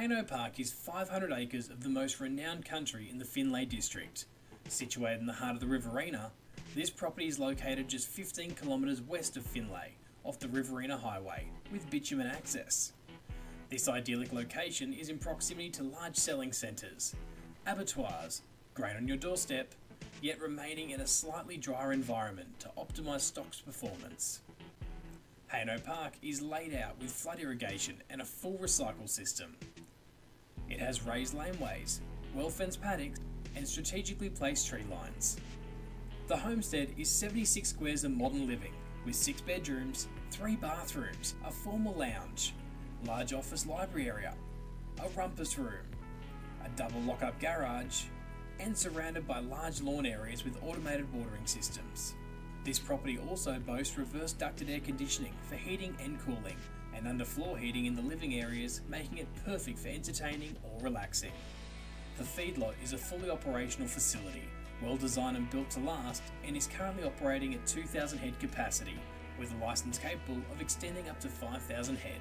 Haino Park is 500 acres of the most renowned country in the Finley district. Situated in the heart of the Riverina, this property is located just 15 kilometres west of Finley, off the Riverina Highway, with bitumen access. This idyllic location is in proximity to large selling centres, abattoirs, grain on your doorstep, yet remaining in a slightly drier environment to optimise stock's performance. Haino Park is laid out with flood irrigation and a full recycle system. It has raised laneways, well-fenced paddocks and strategically placed tree lines. The homestead is 76 squares of modern living, with 6 bedrooms, 3 bathrooms, a formal lounge, large office library area, a rumpus room, a double lock-up garage, and surrounded by large lawn areas with automated watering systems. This property also boasts reverse ducted air conditioning for heating and cooling, and underfloor heating in the living areas, making it perfect for entertaining or relaxing. The Feedlot is a fully operational facility, well designed and built to last, and is currently operating at 2,000 head capacity, with a licence capable of extending up to 5,000 head.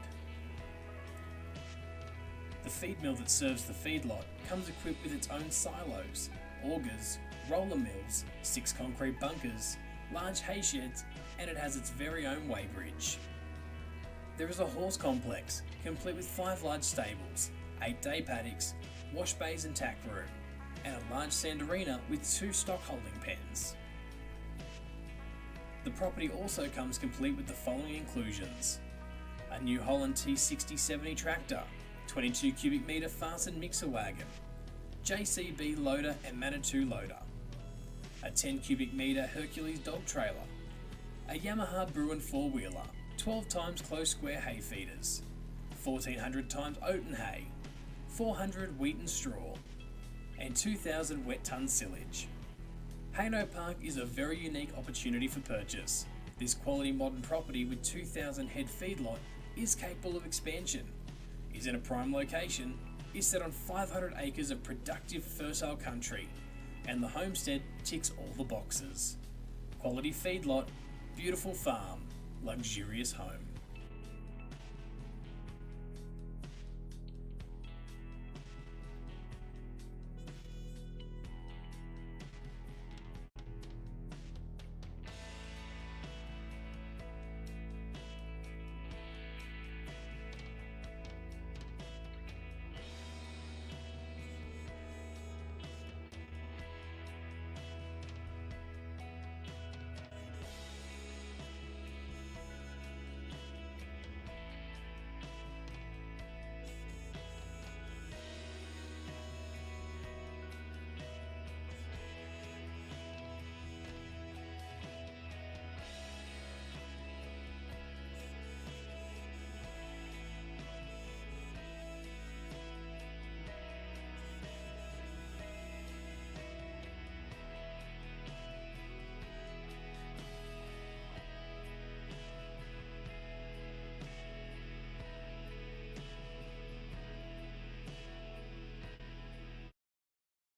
The feed mill that serves the feedlot comes equipped with its own silos, augers, roller mills, 6 concrete bunkers, large hay sheds, and it has its very own weighbridge. There is a horse complex, complete with 5 large stables, 8 day paddocks, wash bays and tack room, and a large sand arena with 2 stock holding pens. The property also comes complete with the following inclusions: a New Holland T6070 tractor, 22 cubic metre fastened mixer wagon, JCB loader and Manitou loader, a 10 cubic metre Hercules dog trailer, a Yamaha Bruin 4-wheeler, 12 times close square hay feeders, 1400 times oaten hay, 400 wheaten straw, and 2,000 wet ton silage. Haino Park is a very unique opportunity for purchase. This quality modern property with 2,000 head feedlot is capable of expansion, is in a prime location, is set on 500 acres of productive fertile country, and the homestead ticks all the boxes. Quality feedlot, beautiful farm, luxurious home.